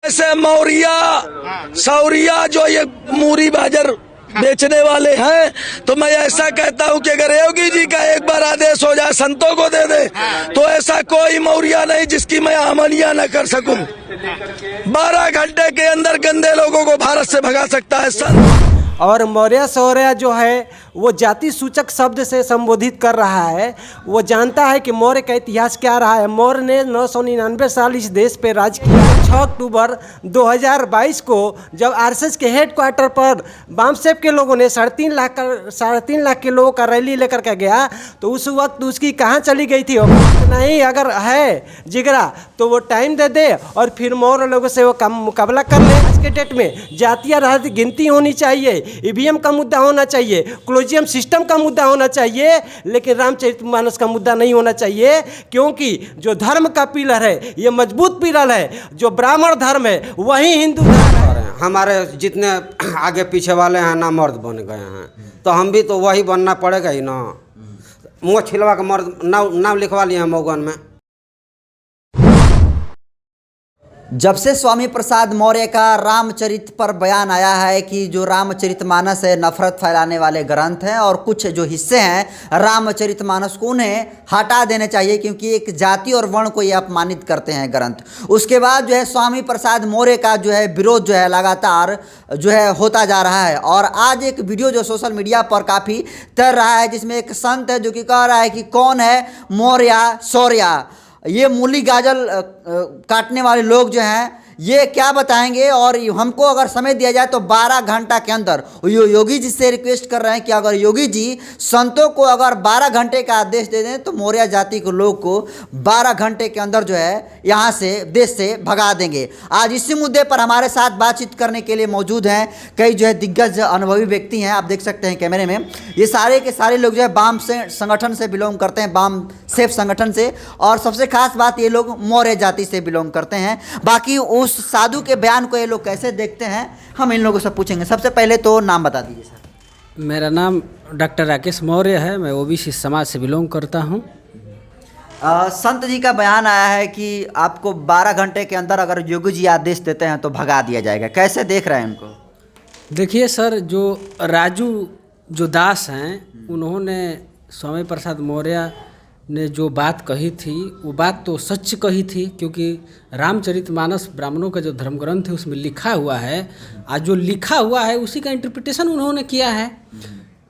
ऐसे मौर्या सौरिया जो ये मूरी बाजर बेचने वाले हैं, तो मैं ऐसा कहता हूं कि अगर योगी जी का एक बार आदेश हो जाए संतों को दे दे, तो ऐसा कोई मौर्या नहीं जिसकी मैं आमनिया न कर सकूं। 12 घंटे के अंदर गंदे लोगों को भारत से भगा सकता है संत। और मौर्य सौर्य जो है वो जाति सूचक शब्द से संबोधित कर रहा है। वो जानता है कि मौर्य का इतिहास क्या रहा है। मौर्य ने 999 साल इस देश पे राज किया। 6 अक्टूबर 2022 को जब आरएसएस के हेडक्वार्टर पर बामसेफ के लोगों ने 3.5 लाख के लोगों का रैली लेकर के गया, तो उस वक्त उसकी कहाँ चली गई थी? नहीं, अगर है जिगरा तो वो टाइम दे दे और फिर मौर्य लोगों से वो मुकाबला कर ले। आज के डेट में जातीय राजनीति गिनती होनी चाहिए, ईवीएम का मुद्दा होना चाहिए, क्लोजियम सिस्टम का मुद्दा होना चाहिए, लेकिन रामचरितमानस का मुद्दा नहीं होना चाहिए। क्योंकि जो धर्म का पिलर है ये मजबूत पिलर है। जो ब्राह्मण धर्म है वही हिंदू धर्म है। हमारे जितने आगे पीछे वाले हैं ना मर्द बन गए हैं, तो हम भी तो वही बनना पड़ेगा ही ना। मुँह छिलवा का मर्द नाम लिखवा लिए हैं मऊगन में। जब से स्वामी प्रसाद मौर्य का रामचरित पर बयान आया है कि जो रामचरितमानस है नफरत फैलाने वाले ग्रंथ हैं और कुछ जो हिस्से हैं रामचरितमानस को उन्हें हटा देने चाहिए, क्योंकि एक जाति और वर्ण को ये अपमानित करते हैं ग्रंथ। उसके बाद जो है स्वामी प्रसाद मौर्य का जो है विरोध जो है लगातार जो है होता जा रहा है। और आज एक वीडियो जो सोशल मीडिया पर काफ़ी तैर रहा है, जिसमें एक संत है जो कि कह रहा है कि कौन है मौर्य सौर्य। ये मूली गाजर काटने वाले लोग जो हैं ये क्या बताएंगे। और हमको अगर समय दिया जाए तो 12 घंटा के अंदर योगी जी से रिक्वेस्ट कर रहे हैं कि अगर योगी जी संतों को अगर 12 घंटे का आदेश दे दें तो मौर्य जाति के लोग को 12 घंटे के अंदर जो है यहाँ से देश से भगा देंगे। आज इसी मुद्दे पर हमारे साथ बातचीत करने के लिए मौजूद हैं कई जो है दिग्गज अनुभवी व्यक्ति हैं। आप देख सकते हैं कैमरे में, ये सारे के सारे लोग जो है बाम से संगठन से बिलोंग करते हैं, बाम सेफ संगठन से। और सबसे खास बात ये लोग मौर्य जाति से बिलोंग करते हैं। बाकी उस साधु के बयान को ये लोग कैसे देखते हैं हम इन लोगों से पूछेंगे। सबसे पहले तो नाम बता दीजिए सर। मेरा नाम डॉक्टर राकेश मौर्य है, मैं ओबीसी समाज से बिलोंग करता हूं। संत जी का बयान आया है कि आपको 12 घंटे के अंदर अगर योगी जी आदेश देते हैं तो भगा दिया जाएगा, कैसे देख रहे हैं उनको? देखिए सर, जो राजू जो दास हैं उन्होंने स्वामी प्रसाद मौर्य ने जो बात कही थी वो बात तो सच कही थी, क्योंकि रामचरितमानस ब्राह्मणों का जो धर्म ग्रंथ है उसमें लिखा हुआ है। आज जो लिखा हुआ है उसी का इंटरप्रिटेशन उन्होंने किया है।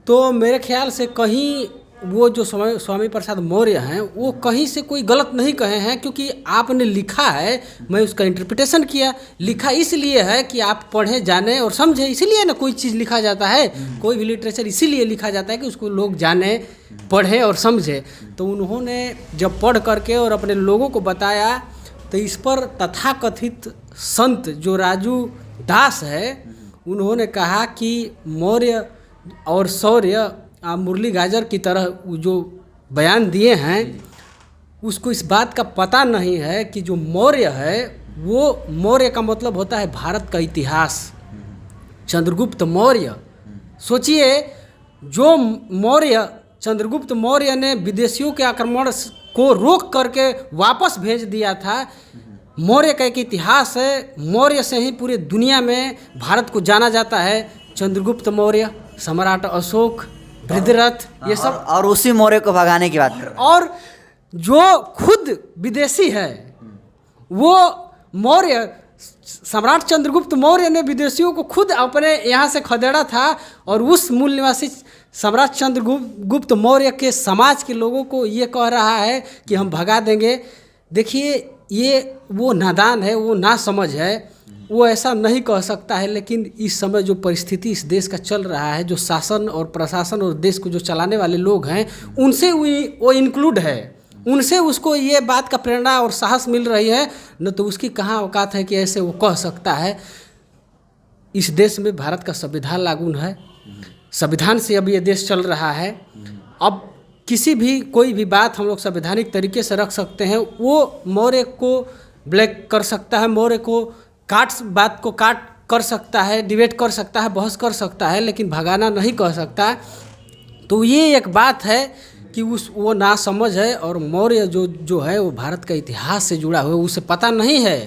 तो मेरे ख्याल से कहीं वो जो स्वामी प्रसाद मौर्य हैं वो कहीं से कोई गलत नहीं कहे हैं, क्योंकि आपने लिखा है, मैं उसका इंटरप्रिटेशन किया। लिखा इसलिए है कि आप पढ़े जाने और समझे, इसीलिए ना कोई चीज़ लिखा जाता है, कोई भी लिटरेचर इसीलिए लिखा जाता है कि उसको लोग जाने, पढ़े और समझे। तो उन्होंने जब पढ़ करके और अपने लोगों को बताया तो इस पर तथाकथित संत जो राजू दास है उन्होंने कहा कि मौर्य और सौर्य मुरली गाजर की तरह जो बयान दिए हैं उसको इस बात का पता नहीं है कि जो मौर्य है वो मौर्य का मतलब होता है भारत का इतिहास। चंद्रगुप्त मौर्य, सोचिए, जो मौर्य चंद्रगुप्त मौर्य ने विदेशियों के आक्रमण को रोक करके वापस भेज दिया था। मौर्य का एक इतिहास है, मौर्य से ही पूरी दुनिया में भारत को जाना जाता है। चंद्रगुप्त मौर्य, सम्राट अशोक, बृहद्रथ, ये सब। और उसी मौर्य को भगाने की बात कर रहे हैं। और जो खुद विदेशी है वो मौर्य, सम्राट चंद्रगुप्त मौर्य ने विदेशियों को खुद अपने यहाँ से खदेड़ा था और उस मूल निवासी सम्राट चंद्रगुप्त मौर्य के समाज के लोगों को ये कह रहा है कि हम भगा देंगे। देखिए, ये वो नादान है, वो नासमझ है, वो ऐसा नहीं कह सकता है। लेकिन इस समय जो परिस्थिति इस देश का चल रहा है, जो शासन और प्रशासन और देश को जो चलाने वाले लोग हैं उनसे वो इंक्लूड है, उनसे उसको ये बात का प्रेरणा और साहस मिल रही है, न तो उसकी कहाँ औकात है कि ऐसे वो कह सकता है। इस देश में भारत का संविधान लागू है, संविधान से अब ये देश चल रहा है। अब किसी भी कोई भी बात हम लोग संवैधानिक तरीके से रख सकते हैं। वो मौर्य को ब्लैक कर सकता है, मौर्य को बात को काट कर सकता है, डिबेट कर सकता है, बहस कर सकता है, लेकिन भगाना नहीं कह सकता। तो ये एक बात है कि वो नासमझ है। और मौर्य जो है वो भारत का इतिहास से जुड़ा हुआ है, उसे पता नहीं है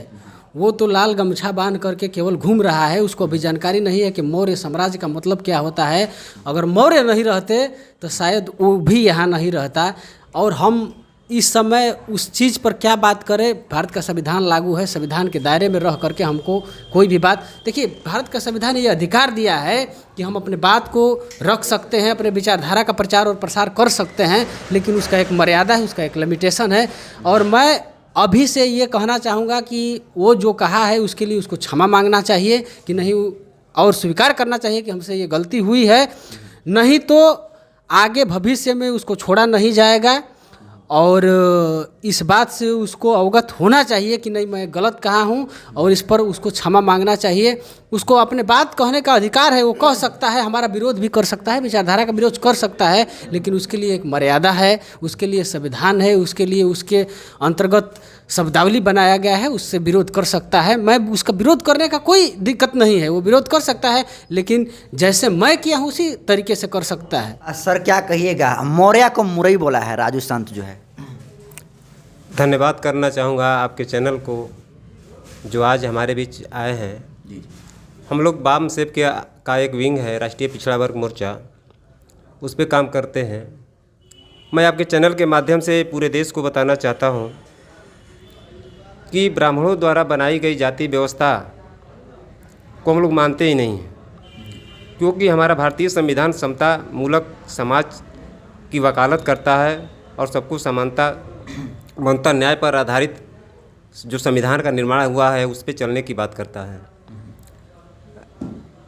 वो तो लाल गमछा बांध करके केवल घूम रहा है, उसको अभी जानकारी नहीं है कि मौर्य साम्राज्य का मतलब क्या होता है। अगर मौर्य नहीं रहते तो शायद वो भी यहाँ नहीं रहता। और हम इस समय उस चीज़ पर क्या बात करें, भारत का संविधान लागू है, संविधान के दायरे में रह करके हमको कोई भी बात, देखिए भारत का संविधान ये अधिकार दिया है कि हम अपने बात को रख सकते हैं, अपने विचारधारा का प्रचार और प्रसार कर सकते हैं, लेकिन उसका एक मर्यादा है, उसका एक लिमिटेशन है। और मैं अभी से ये कहना चाहूँगा कि वो जो कहा है उसके लिए उसको क्षमा मांगना चाहिए कि नहीं, और स्वीकार करना चाहिए कि हमसे ये गलती हुई है, नहीं तो आगे भविष्य में उसको छोड़ा नहीं जाएगा। और इस बात से उसको अवगत होना चाहिए कि नहीं मैं गलत कहा हूँ, और इस पर उसको क्षमा मांगना चाहिए। उसको अपने बात कहने का अधिकार है, वो कह सकता है, हमारा विरोध भी कर सकता है, विचारधारा का विरोध कर सकता है, लेकिन उसके लिए एक मर्यादा है, उसके लिए संविधान है, उसके लिए उसके अंतर्गत शब्दावली बनाया गया है, उससे विरोध कर सकता है। मैं उसका विरोध करने का कोई दिक्कत नहीं है, वो विरोध कर सकता है, लेकिन जैसे मैं किया हूँ उसी तरीके से कर सकता है। सर क्या कहिएगा, मौर्य को मुरई बोला है राजू संत जो है। धन्यवाद करना चाहूँगा आपके चैनल को जो आज हमारे बीच आए हैं। हम लोग वाम सेब का एक विंग है, राष्ट्रीय पिछड़ा वर्ग मोर्चा, उस पर काम करते हैं। मैं आपके चैनल के माध्यम से पूरे देश को बताना चाहता हूँ कि ब्राह्मणों द्वारा बनाई गई जाति व्यवस्था को हम लोग मानते ही नहीं हैं, क्योंकि हमारा भारतीय संविधान समता मूलक समाज की वकालत करता है और सबको समानता न्याय पर आधारित जो संविधान का निर्माण हुआ है उस पर चलने की बात करता है।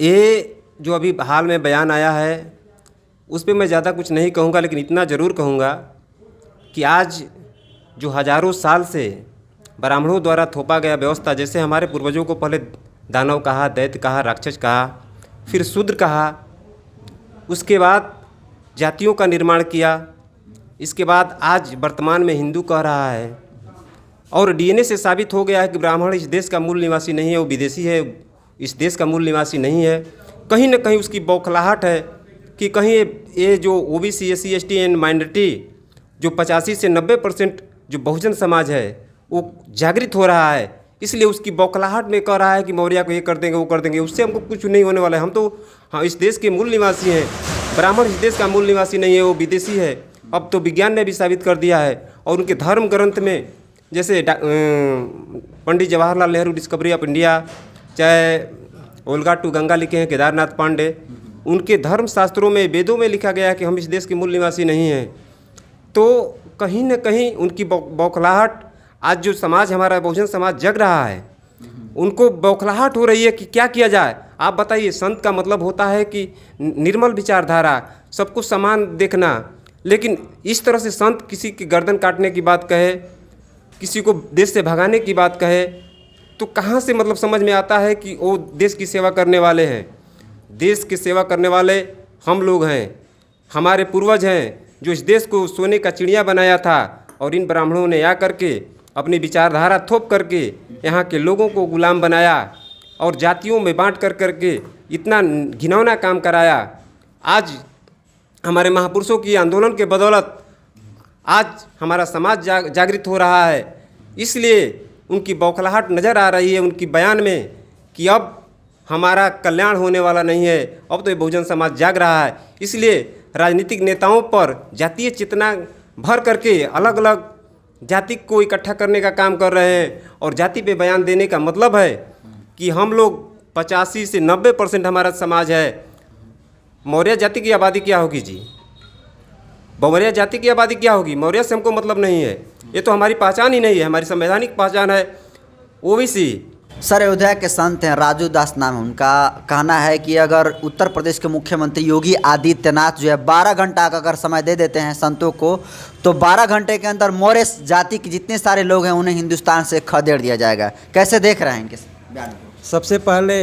ये जो अभी हाल में बयान आया है उस पर मैं ज़्यादा कुछ नहीं कहूँगा, लेकिन इतना ज़रूर कहूँगा कि आज जो हजारों साल से ब्राह्मणों द्वारा थोपा गया व्यवस्था, जैसे हमारे पूर्वजों को पहले दानव कहा, दैत्य कहा, राक्षस कहा, फिर शूद्र कहा, उसके बाद जातियों का निर्माण किया, इसके बाद आज वर्तमान में हिंदू कह रहा है, और डीएनए से साबित हो गया है कि ब्राह्मण इस देश का मूल निवासी नहीं है, वो विदेशी है, इस देश का मूल निवासी नहीं है। कहीं न कहीं उसकी बौखलाहट है कि कहीं ये जो OBC, SC, ST and minority जो 85 से 90% जो बहुजन समाज है वो जागृत हो रहा है, इसलिए उसकी बौखलाहट में कह रहा है कि मौर्य को ये कर देंगे, वो कर देंगे, उससे हमको कुछ नहीं होने वाला है। हम तो हाँ इस देश के मूल निवासी हैं, ब्राह्मण इस देश का मूल निवासी नहीं है, वो विदेशी है। अब तो विज्ञान ने भी साबित कर दिया है, और उनके धर्म ग्रंथ में जैसे Pandit Jawaharlal Nehru discovery of India, चाहे ओल्गा टू गंगा लिखे हैं केदारनाथ पांडे, उनके धर्म शास्त्रों में, वेदों में लिखा गया है कि हम इस देश के मूल निवासी नहीं हैं। तो कहीं न कहीं उनकी बौखलाहट, आज जो समाज हमारा बहुजन समाज जग रहा है, उनको बौखलाहट हो रही है कि क्या किया जाए। आप बताइए, संत का मतलब होता है कि निर्मल विचारधारा, सबको समान देखना, लेकिन इस तरह से संत किसी की गर्दन काटने की बात कहे, किसी को देश से भगाने की बात कहे, तो कहाँ से मतलब समझ में आता है कि वो देश की सेवा करने वाले हैं। देश की सेवा करने वाले हम लोग हैं, हमारे पूर्वज हैं जो इस देश को सोने का चिड़िया बनाया था, और इन ब्राह्मणों ने आ करके अपनी विचारधारा थोप करके यहाँ के लोगों को गुलाम बनाया और जातियों में बांट कर करके इतना घिनौना काम कराया। आज हमारे महापुरुषों की आंदोलन के बदौलत आज हमारा समाज जागृत हो रहा है, इसलिए उनकी बौखलाहट नज़र आ रही है उनकी बयान में कि अब हमारा कल्याण होने वाला नहीं है, अब तो ये बहुजन समाज जाग रहा है। इसलिए राजनीतिक नेताओं पर जातीय चेतना भर करके अलग अलग जाति को इकट्ठा करने का काम कर रहे हैं, और जाति पे बयान देने का मतलब है कि हम लोग 85 से 90% हमारा समाज है। मौर्य जाति की आबादी क्या होगी जी? मौर्य जाति की आबादी क्या होगी? मौर्य से हमको मतलब नहीं है, ये तो हमारी पहचान ही नहीं है, हमारी संवैधानिक पहचान है ओबीसी। सर अयोध्या के संत हैं, राजू दास नाम है उनका, कहना है कि अगर उत्तर प्रदेश के मुख्यमंत्री योगी आदित्यनाथ जो है 12 घंटा का अगर समय दे देते हैं संतों को, तो 12 घंटे के अंदर मौर्य जाति के जितने सारे लोग हैं उन्हें हिंदुस्तान से खदेड़ दिया जाएगा। कैसे देख रहे हैं इनके बयान को? सबसे पहले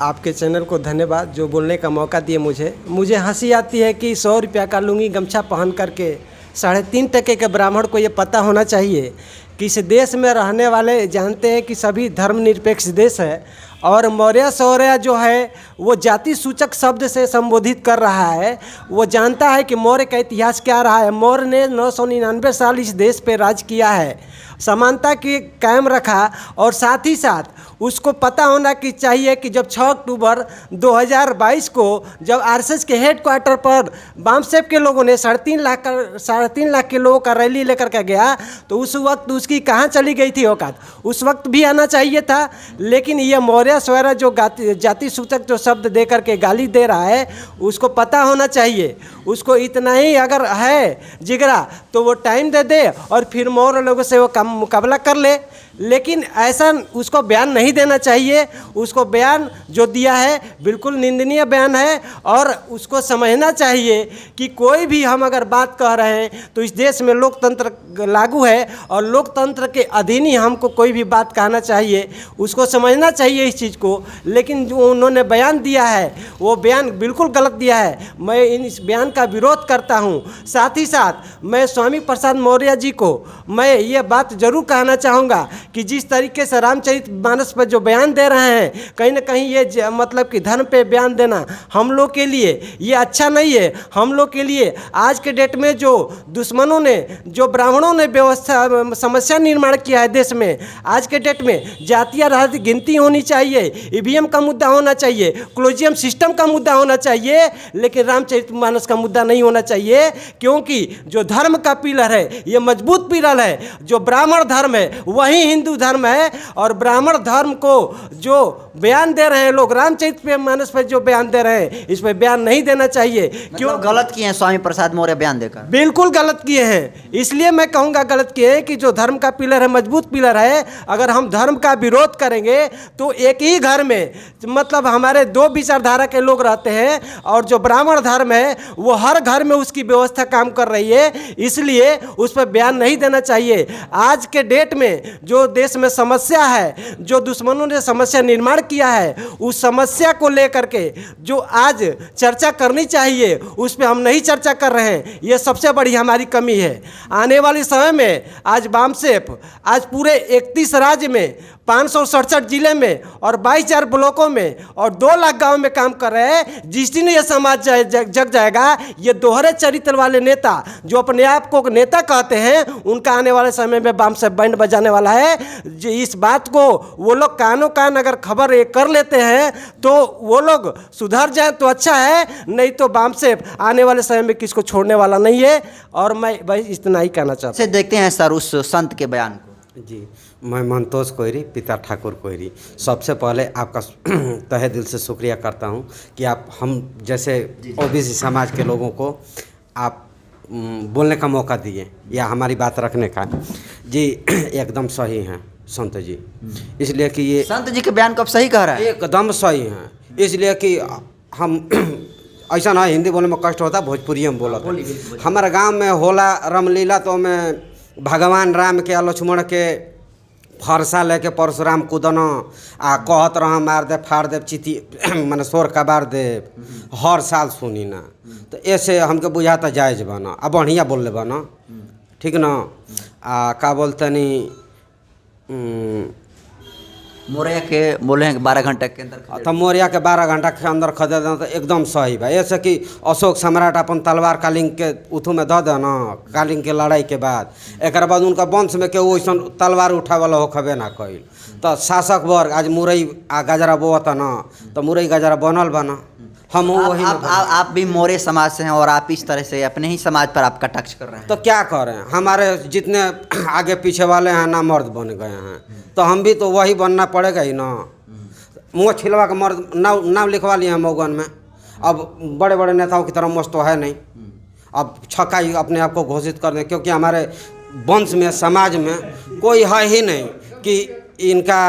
आपके चैनल को धन्यवाद जो बोलने का मौका दिए मुझे हंसी आती है कि 100 रुपया का लुंगी गमछा पहन करके 3.5 टके के ब्राह्मण को ये पता होना चाहिए कि इस देश में रहने वाले जानते हैं कि सभी धर्मनिरपेक्ष देश है, और मौर्य शौर्य जो है वो जाति सूचक शब्द से संबोधित कर रहा है। वो जानता है कि मौर्य का इतिहास क्या रहा है। मौर्य ने 999 साल इस देश पे राज किया है, समानता की कायम रखा, और साथ ही साथ उसको पता होना कि चाहिए कि जब 6 अक्टूबर 2022 को जब आरएसएस के हेड क्वार्टर पर बामसेप के लोगों ने 3.5 लाख के लोगों का रैली लेकर के गया, तो उस वक्त उसकी कहाँ चली गई थी औकात? उस वक्त भी आना चाहिए था। लेकिन ये मौर्य शौर्य जो जाति सूचक जो शब्द दे करके गाली दे रहा है, उसको पता होना चाहिए। उसको इतना ही अगर है जिगरा तो वो टाइम दे दे और फिर मौर्य लोगों से वो मुकाबला कर ले। लेकिन ऐसा उसको बयान नहीं देना चाहिए। उसको बयान जो दिया है बिल्कुल निंदनीय बयान है, और उसको समझना चाहिए कि कोई भी हम अगर बात कह रहे हैं तो इस देश में लोकतंत्र लागू है, और लोकतंत्र के अधीन ही हमको कोई भी बात कहना चाहिए। उसको समझना चाहिए इस चीज़ को। लेकिन जो उन्होंने बयान दिया है वो बयान बिल्कुल गलत दिया है। मैं इस बयान का विरोध करता हूँ। साथ ही साथ मैं स्वामी प्रसाद मौर्य जी को मैं ये बात ज़रूर कहना चाहूँगा कि जिस तरीके से रामचरितमानस पर जो बयान दे रहे हैं, कहीं ना कहीं ये मतलब कि धर्म पे बयान देना हम लोग के लिए ये अच्छा नहीं है। हम लोग के लिए आज के डेट में जो दुश्मनों ने, जो ब्राह्मणों ने व्यवस्था समस्या निर्माण किया है देश में, आज के डेट में जातीय राजनीति गिनती होनी चाहिए, ईवीएम का मुद्दा होना चाहिए, क्लोजियम सिस्टम का मुद्दा होना चाहिए, लेकिन रामचरितमानस का मुद्दा नहीं होना चाहिए। क्योंकि जो धर्म का पिलर है ये मजबूत पिलर है। जो ब्राह्मण धर्म है वही हिंदू धर्म है, और ब्राह्मण धर्म को जो बयान दे रहे हैं लोग, रामचरितमानस पर जो बयान दे रहे हैं, इस पर बयान नहीं देना चाहिए। क्यों गलत किए हैं स्वामी प्रसाद मौर्य बयान देकर? बिल्कुल गलत किए हैं। इसलिए मैं कहूँगा गलत किए हैं कि जो धर्म का पिलर है, मजबूत पिलर है, अगर हम धर्म का विरोध करेंगे तो एक ही घर में मतलब हमारे 2 विचारधारा के लोग रहते हैं, और जो ब्राह्मण धर्म है वो हर घर में उसकी व्यवस्था काम कर रही है। इसलिए उस पर बयान नहीं देना चाहिए। आज के डेट में जो देश में समस्या है, जो दुश्मनों ने समस्या निर्माण किया है, उस समस्या को लेकर के जो आज चर्चा करनी चाहिए उस पर हम नहीं चर्चा कर रहे हैं। ये सबसे बड़ी हमारी कमी है। आने वाले समय में आज बामसेप आज पूरे 31 राज्य में 567 जिले में और 22,000 ब्लॉकों में और 2 लाख गांव में काम कर रहे हैं। जिस दिन ये समाज जग जाएगा, ये दोहरे चरित्र वाले नेता जो अपने आप को नेता कहते हैं, उनका आने वाले समय में बामसेप बैंड बजाने वाला है। इस बात को वो लोग कानों कान अगर खबर ये कर लेते हैं तो वो लोग सुधर जाए तो अच्छा है, नहीं तो बामसेप आने वाले समय में किसको छोड़ने वाला नहीं है। और मैं भाई इतना ही कहना चाहता हूँ। देखते हैं सर उस संत के बयान को। जी, मैं मंतोष कोयरी, पिता ठाकुर कोयरी। सबसे पहले आपका तहे दिल से शुक्रिया करता हूं कि आप हम जैसे ओबीसी समाज के लोगों को आप बोलने का मौका दिए या हमारी बात रखने का। जी एकदम सही हैं संत जी, इसलिए कि ये संत जी के बयान को आप सही कह रहे हैं? एकदम सही हैं, इसलिए कि हम ऐसा ना हिंदी बोलने में कष्ट होता, भोजपुरी में बोला था। हमारे गांव में होला रामलीला, तो मैं भगवान राम के लक्ष्मण के फरसा लेके परशुराम कूदन आ कहत रह मार दे फाड़ दे चिती मैंने शोर कबार दे, हर साल सुनी ना। तो ऐसे हमके बुझाता जायज बना, अब बढ़िया बोल ले बना, ठीक ना। का बोलते नहीं मौर्य के बोले हैं 12 घंटे के अंदर, तो मौर्य के 12 घंटा के अंदर खदेड़ देना तो एकदम सही बा। ऐसे कि अशोक सम्राट अपन तलवार कालिंग के उथू में दे देना, कालिंग के लड़ाई के बाद एक बाद उनका वंश में केहू वैसा तलवार उठावला होखबे ना कइल। तो शासक वर्ग आज मुरई आ गजरा बोता ना, तो मुरई गजरा बनल बना। हम वही आप भी मौर्य समाज से हैं और आप इस तरह से अपने ही समाज पर आप कटाक्ष कर रहे हैं। तो क्या करें, हमारे जितने आगे पीछे वाले हैं ना मर्द बन गए हैं, तो हम भी तो वही बनना पड़ेगा ही ना। मुँह छिलवा के मर्द नाम लिखवा लिए हैं मौगन में। अब बड़े बड़े नेताओं की तरह मस्त तो है नहीं, अब छक्का ही अपने आप को घोषित कर दें, क्योंकि हमारे वंश में समाज में कोई है ही नहीं कि इनका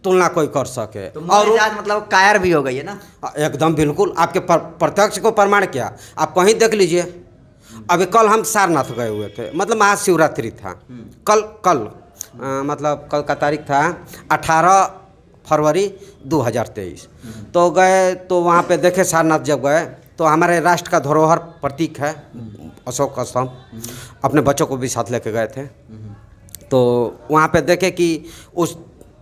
तुलना कोई कर सके। तो और मतलब कायर भी हो गई है ना? एकदम बिल्कुल, आपके प्रत्यक्ष को प्रमाण क्या, आप कहीं देख लीजिए। अभी कल हम सारनाथ गए हुए थे, मतलब महाशिवरात्रि था कल मतलब कल का तारीख था 18 फरवरी 2023। तो गए तो वहाँ पे देखे सारनाथ जब गए तो हमारे राष्ट्र का धरोहर प्रतीक है अशोक स्तंभ, अपने बच्चों को भी साथ लेके गए थे। तो वहाँ पे देखे कि उस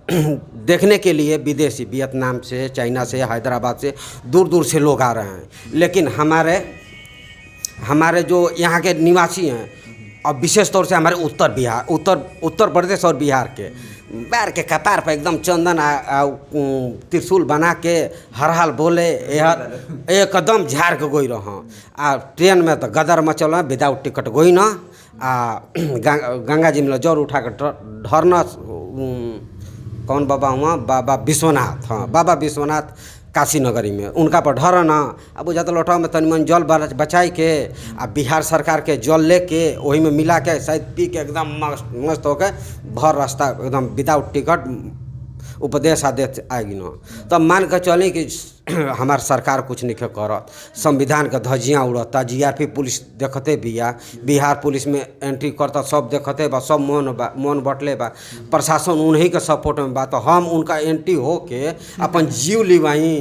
देखने के लिए विदेशी वियतनाम से, चाइना से, हैदराबाद से, दूर दूर से लोग आ रहे हैं। लेकिन हमारे जो यहाँ के निवासी हैं, और विशेष तौर से हमारे उत्तर प्रदेश और बिहार के, पैर के कपार पर एकदम चंदन त्रिशूल बना के हर हाल बोले एकदम झाड़ के गोई रह। आ ट्रेन में तो गदर मचल विदाउट टिकट गोई न। आ गंगा जी में जल उठा के ढरना। कौन बाबा हुआ? बाबा विश्वनाथ। हाँ, बाबा विश्वनाथ काशी नगरी में, उनका पर ढरना। अब बुझा तो लोटा में तनी मन जल बचाई के आ बिहार सरकार के जल लेके वही में मिला के शायद पी के एकदम मस्त होकर भर रास्ता एकदम विदाउट टिकट उपदेश आदेश आएगी न। तब मान के चली कि हमार सरकार कुछ नहीं करत, संविधान के धज्जियाँ उड़ता, जीआरपी पुलिस देखते बिया, बिहार पुलिस में एंट्री करता, सब देखते बा, सब मौन बटले बा, प्रशासन उन्हीं के सपोर्ट में बा। तो हम उनका एंट्री होके अपन जीव लिवाई।